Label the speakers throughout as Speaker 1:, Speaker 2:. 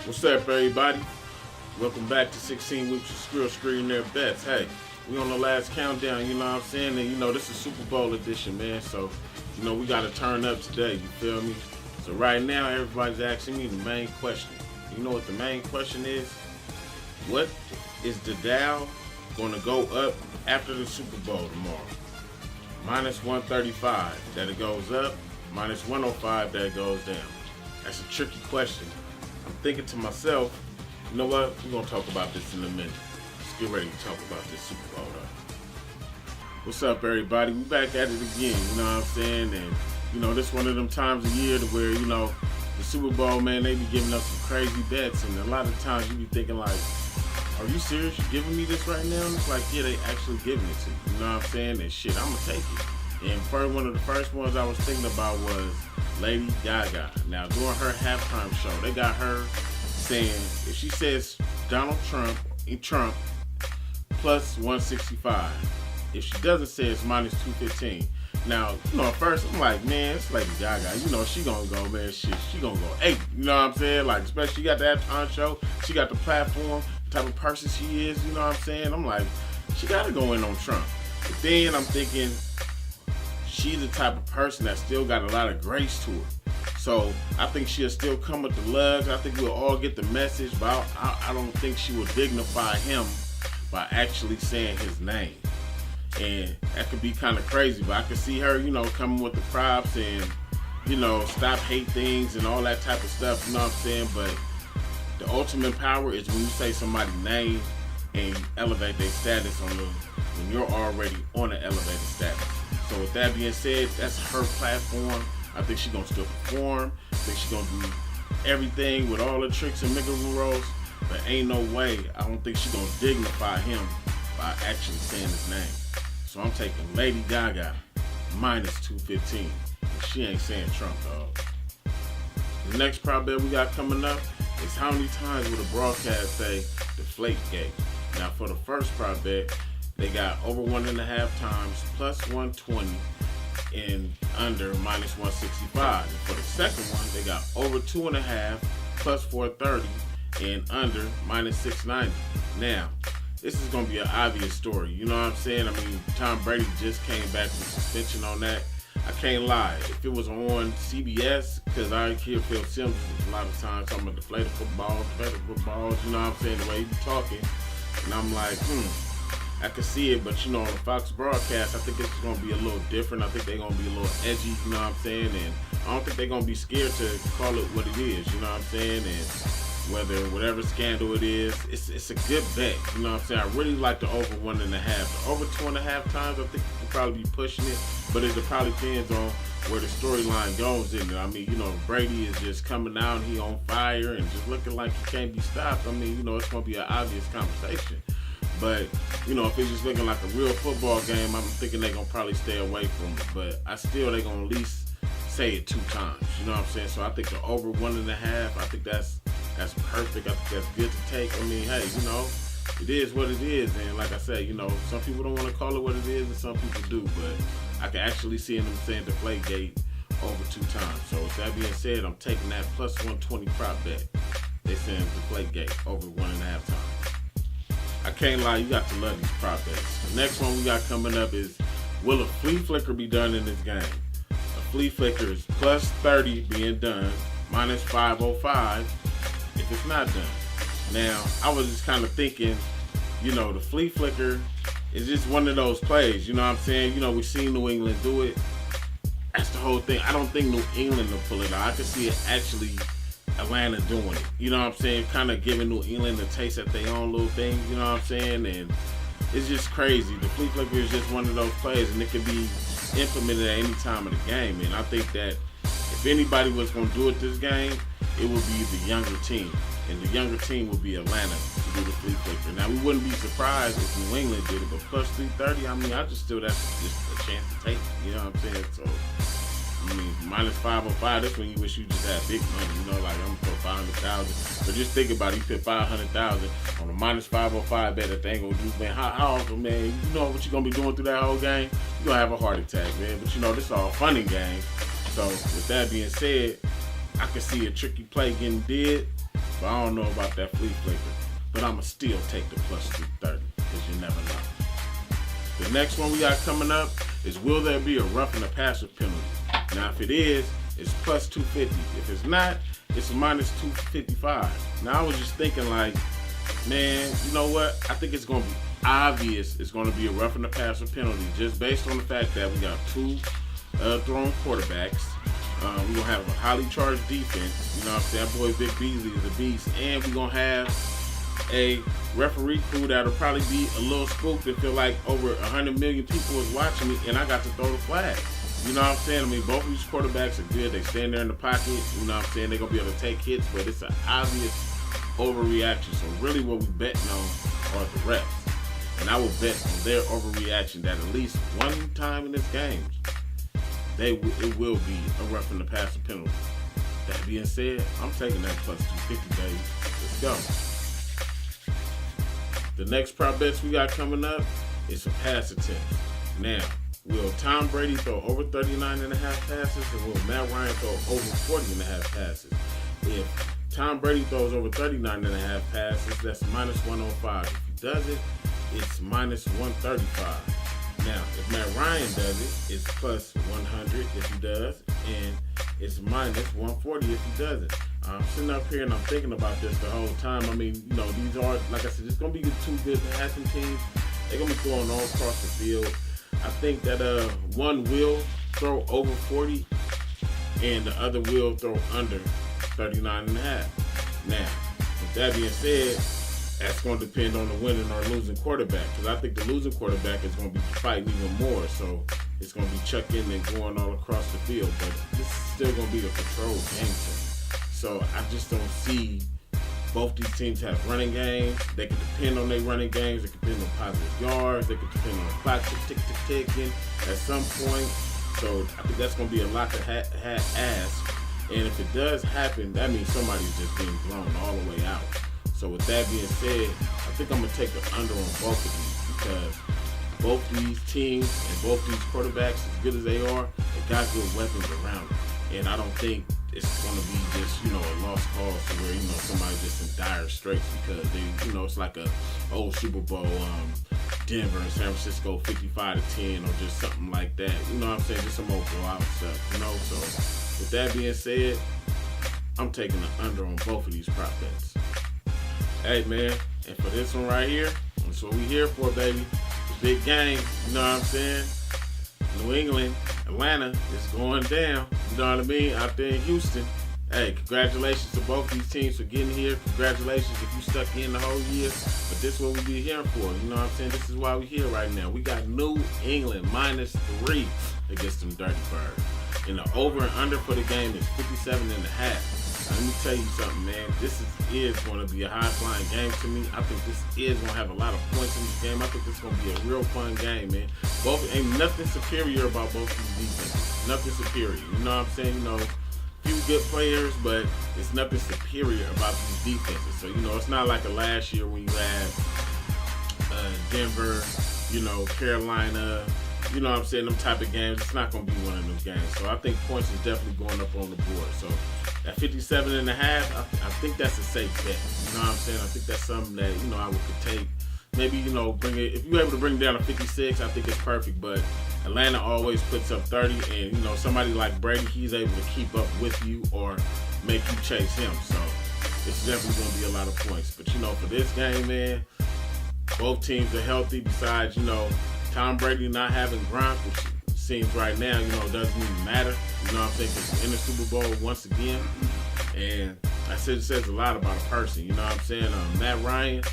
Speaker 1: What's up, everybody? Welcome back to 16 weeks of Screllionaire Bets. Hey, we on the last countdown, you know what I'm saying? And this is Super Bowl edition, man. So, we got to turn up today, you feel me? So right now, everybody's asking me the main question. You know what the main question is? What is the Dow going to go up after the Super Bowl tomorrow? Minus 135 that it goes up, minus 105 that it goes down. That's a tricky question. I'm thinking to myself, you know what? We're going to talk about this in a minute. Let's get ready to talk about this Super Bowl though. What's up, everybody? We back at it again, you know what I'm saying? And, this one of them times of year to where, the Super Bowl, man, they be giving us some crazy bets. And a lot of times you be thinking like, are you serious? You giving me this right now? And it's like, yeah, they actually giving it to you. You know what I'm saying? And shit, I'm going to take it. And one of the first ones I was thinking about was Lady Gaga. Now, during her halftime show, they got her saying, if she says Donald Trump plus 165. If she doesn't say it's minus 215. Now, at first I'm like, man, it's Lady Gaga. She gonna go, man, shit. She gonna go 8. You know what I'm saying? Like, especially she got the halftime show. She got the platform, the type of person she is. You know what I'm saying? I'm like, she gotta go in on Trump. But then I'm thinking, she's the type of person that still got a lot of grace to her. So I think she'll still come with the lugs. I think we'll all get the message, but I don't think she will dignify him by actually saying his name. And that could be kind of crazy, but I could see her, coming with the props and, stop hate things and all that type of stuff, you know what I'm saying? But the ultimate power is when you say somebody's name and you elevate their status when you're already on an elevated status. So with that being said, that's her platform. I think she's going to still perform. I think she's going to do everything with all the tricks and rigmaroles. But ain't no way, I don't think she's going to dignify him by actually saying his name. So I'm taking Lady Gaga minus 215. She ain't saying Trump, dog. The next prop bet we got coming up is how many times will the broadcast say deflate gate. Now for the first prop bet, they got over 1.5 times plus 120 and under minus 165. And for the second one, they got over 2.5 plus 430 and under minus 690. Now, this is going to be an obvious story. You know what I'm saying? I mean, Tom Brady just came back from suspension on that. I can't lie. If it was on CBS, because I hear Phil Simmons a lot of times talking about deflated footballs, you know what I'm saying? The way he be talking. And I'm like, I could see it, but on the Fox broadcast, I think it's going to be a little different. I think they're going to be a little edgy, you know what I'm saying? And I don't think they're going to be scared to call it what it is, you know what I'm saying? And whatever scandal it is, it's a good bet, you know what I'm saying? I really like the over 1.5. The over 2.5 times, I think you could probably be pushing it, but it probably depends on where the storyline goes in it. I mean, Brady is just coming out and he on fire and just looking like he can't be stopped. I mean, it's going to be an obvious conversation. But, if it's just looking like a real football game, I'm thinking they're going to probably stay away from it. But they're going to at least say it 2 times. You know what I'm saying? So I think the over 1.5, I think that's perfect. I think that's good to take. I mean, hey, it is what it is. And like I said, some people don't want to call it what it is and some people do. But I can actually see them saying deflate gate over 2 times. So with that being said, I'm taking that plus 120 prop bet. They're saying deflate gate over 1.5 times. I can't lie, you got to love these prop bets. The next one we got coming up is, will a flea flicker be done in this game? A flea flicker is plus 30 being done, minus 505 if it's not done. Now, I was just kind of thinking, the flea flicker is just one of those plays, you know what I'm saying? We seen New England do it. That's the whole thing. I don't think New England will pull it out. I could see it actually Atlanta doing it, you know what I'm saying? Kind of giving New England a taste at their own little thing, you know what I'm saying? And it's just crazy. The flea flicker is just one of those plays, and it can be implemented at any time of the game. And I think that if anybody was going to do it this game, it would be the younger team. And the younger team would be Atlanta to do the flea flicker. Now, we wouldn't be surprised if New England did it, but plus 330, I mean, I just still, that's just a chance to take it, you know what I'm saying? So, I mean, minus 505, that's when you wish you just had big money, like I'm for 500,000. But just think about it, you put 500,000 on a minus 505 bet that they ain't gonna do, man. How often, man? You know what you're gonna be doing through that whole game? You're gonna have a heart attack, man. But this is all fun and games. So with that being said, I can see a tricky play getting did. but I don't know about that flea flicker. But I'ma still take the plus 230 because you never know. The next one we got coming up is, will there be a roughing the passer penalty? Now, if it is, it's plus 250. If it's not, it's a minus 255. Now, I was just thinking like, man, you know what? I think it's going to be obvious it's going to be a roughing the passer penalty just based on the fact that we got two thrown quarterbacks. We're going to have a highly charged defense. You know what I'm saying? That boy Vic Beasley is a beast. And we're going to have a referee crew that'll probably be a little spooked and feel like over 100 million people is watching me and I got to throw the flag. You know what I'm saying? I mean, both of these quarterbacks are good. They stand there in the pocket. You know what I'm saying? They're going to be able to take hits, but it's an obvious overreaction. So really what we betting on are the refs. And I will bet on their overreaction that at least one time in this game, it will be a roughing the passer penalty. That being said, I'm taking that plus 250, baby. Let's go. The next prop bets we got coming up is some pass attempts. Now, will Tom Brady throw over 39.5 passes, or will Matt Ryan throw over 40.5 passes? If Tom Brady throws over 39.5 passes, that's minus 105. If he does it, it's minus 135. Now, if Matt Ryan does it, it's plus 100 if he does, and it's minus 140 if he doesn't. I'm sitting up here and I'm thinking about this the whole time. I mean, you know, these are, like I said, it's going to be two good passing teams. They're going to be throwing all across the field. I think that one will throw over 40 and the other will throw under 39.5. Now, with that being said, that's going to depend on the winning or losing quarterback, because I think the losing quarterback is going to be fighting even more. So it's going to be chucking and going all across the field. But this is still going to be a controlled game to me. So I just don't see both these teams have running games. They can depend on their running games. They can depend on positive yards. They can depend on the clock ticking at some point. So I think that's going to be a lot to ask. And if it does happen, that means somebody's just being blown all the way out. So with that being said, I think I'm going to take the under on both of these, because both these teams and both these quarterbacks, as good as they are, they got good weapons around them. And I don't think it's going to be just, a lost cause to where, somebody's just in dire straits because they, it's like a old Super Bowl, Denver and San Francisco 55-10 or just something like that. You know what I'm saying? Just some old blowout stuff, So with that being said, I'm taking the under on both of these prop bets. Hey, man, and for this one right here, that's what we here for, baby. The big game, you know what I'm saying? New England, Atlanta is going down, you know what I mean, out there in Houston. Hey, congratulations to both these teams for getting here. Congratulations if you stuck in the whole year. But this is what we be here for, you know what I'm saying? This is why we here right now. We got New England -3 against them Dirty Birds. And the over and under for the game is 57.5. Let me tell you something, man. This is going to be a high-flying game to me. I think this is going to have a lot of points in this game. I think this is going to be a real fun game, man. Ain't nothing superior about both these defenses. Nothing superior. You know what I'm saying? Few good players, but it's nothing superior about these defenses. So, it's not like a last year when you had Denver, Carolina, you know what I'm saying, them type of games. It's not going to be one of those games. So I think points is definitely going up on the board. So at 57.5, I think that's a safe bet. You know what I'm saying? I think that's something that, I could take. Maybe, bring it, if you're able to bring it down to 56, I think it's perfect. But Atlanta always puts up 30, and, somebody like Brady, he's able to keep up with you or make you chase him. So it's definitely going to be a lot of points. But, for this game, man, both teams are healthy besides, Tom Brady not having Gronk, which seems right now, doesn't even matter. You know what I'm saying? Because he's in the Super Bowl once again. And I said it says a lot about a person. You know what I'm saying? Matt Ryan,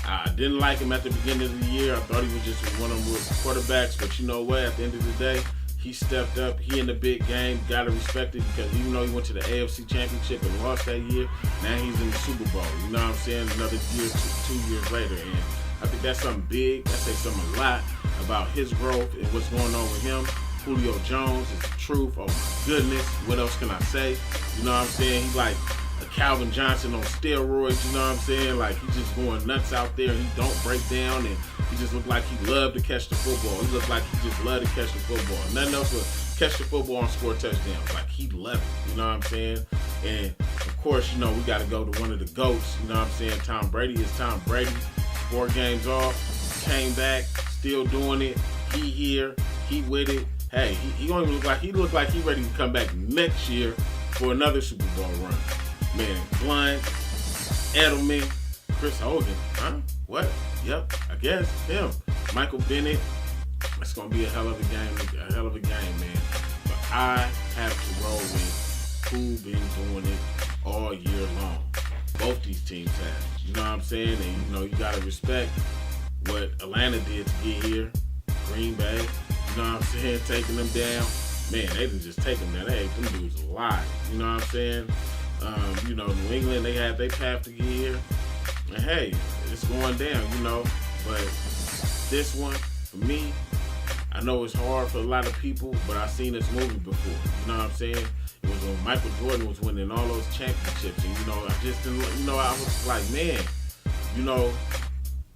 Speaker 1: I didn't like him at the beginning of the year. I thought he was just one of them quarterbacks. But you know what? At the end of the day, he stepped up. He in the big game. Got to respect it because even though he went to the AFC Championship and lost that year, now he's in the Super Bowl. You know what I'm saying? Another year, 2 years later. And I think that's something big. That says something a lot about his growth and what's going on with him. Julio Jones is the truth. Oh, my goodness. What else can I say? You know what I'm saying? He's like a Calvin Johnson on steroids. You know what I'm saying? Like, he's just going nuts out there. He don't break down, and he just looked like he loved to catch the football. He looked like he just loved to catch the football. Nothing else but catch the football and score touchdowns. Like, he loved it. You know what I'm saying? And, of course, you know, we got to go to one of the GOATs. You know what I'm saying? Tom Brady is Tom Brady. 4 games off, came back, still doing it. He here, he with it. Hey, he don't even look like he ready to come back next year for another Super Bowl run. Man, Blunt, Edelman, Chris Hogan, huh? What? Yep, I guess him. Michael Bennett. It's gonna be a hell of a game, man. But I have to roll with who been doing it all year long. Both these teams have. You know what I'm saying? And you know, you gotta respect what Atlanta did to get here. Green Bay, you know what I'm saying? Taking them down. Man, they didn't just take them down. They ate them dudes alive. You know what I'm saying? You know, New England, they had their path to get here. And hey, it's going down, you know. But this one, for me, I know it's hard for a lot of people, but I've seen this movie before. You know what I'm saying? It was when Michael Jordan was winning all those championships. And, you know, I just didn't, you know, I was like, man, you know,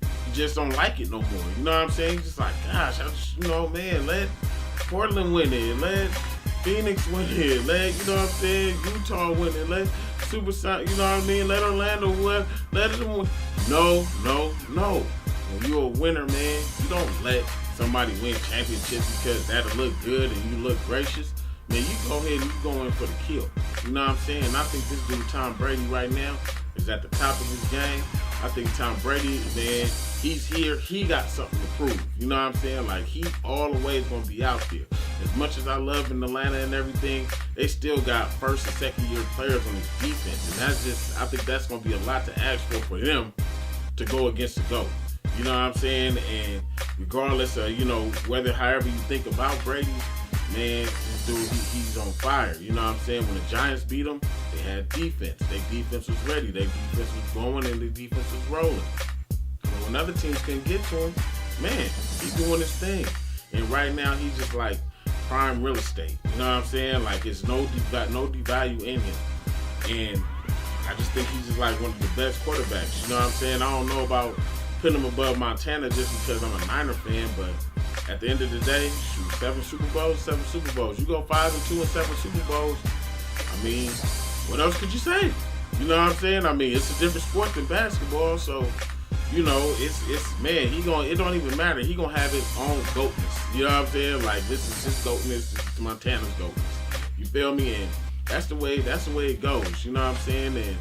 Speaker 1: you just don't like it no more. You know what I'm saying? Just like, gosh, I just, you know, man, let Portland win it. Let Phoenix win it. Let, you know what I'm saying, Utah win it. Let Super Sun, you know what I mean? Let Orlando win. Let them win. No. When you're a winner, man, you don't let somebody win championships because that'll look good and you look gracious. Man, you go ahead and you go in for the kill. You know what I'm saying? And I think this dude, Tom Brady, right now, is at the top of his game. I think Tom Brady, man, he's here. He got something to prove. You know what I'm saying? Like, he all the way is going to be out there. As much as I love in Atlanta and everything, they still got first and second year players on his defense. And that's just, I think that's going to be a lot to ask for them to go against the GOAT. You know what I'm saying? And regardless of, you know, however you think about Brady, man, this dude, he's on fire. You know what I'm saying? When the Giants beat him, they had defense. Their defense was ready. Their defense was going and their defense was rolling. And when other teams couldn't get to him, man, he's doing his thing. And right now, he's just like prime real estate. You know what I'm saying? Like, it's no devalue in him. And I just think he's just like one of the best quarterbacks. You know what I'm saying? I don't know about putting him above Montana just because I'm a Niner fan, but at the end of the day, shoot, 7 Super Bowls. You go 5-2 and 7 Super Bowls. I mean, what else could you say? You know what I'm saying? I mean, it's a different sport than basketball, so you know, it's man, it don't even matter. He gonna have his own GOATness. You know what I'm saying? Like, this is his GOATness, this is Montana's GOATness. You feel me? And that's the way it goes. You know what I'm saying? And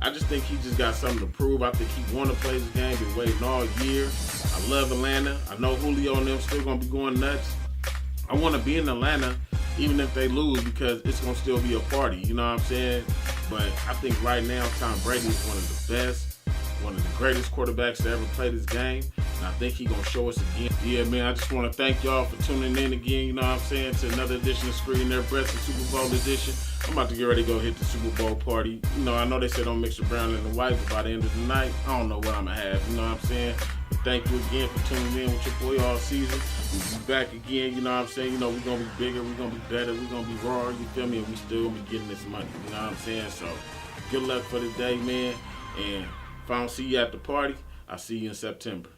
Speaker 1: I just think he just got something to prove. I think he want to play this game. Been waiting all year. I love Atlanta. I know Julio and them still gonna be going nuts. I want to be in Atlanta, even if they lose, because it's gonna still be a party. You know what I'm saying? But I think right now Tom Brady is one of the best, one of the greatest quarterbacks to ever play this game. And I think he's going to show us again. Yeah, man, I just want to thank y'all for tuning in again, you know what I'm saying, to another edition of Screllionaire Bets, the Super Bowl edition. I'm about to get ready to go hit the Super Bowl party. You know, I know they said don't mix the brown and the white, but by the end of the night, I don't know what I'm going to have, you know what I'm saying? But thank you again for tuning in with your boy all season. We'll be back again, you know what I'm saying? You know, we're going to be bigger, we're going to be better, we're going to be raw, you feel me? And we still be getting this money, you know what I'm saying? So, good luck for the day, man. And if I don't see you at the party, I'll see you in September.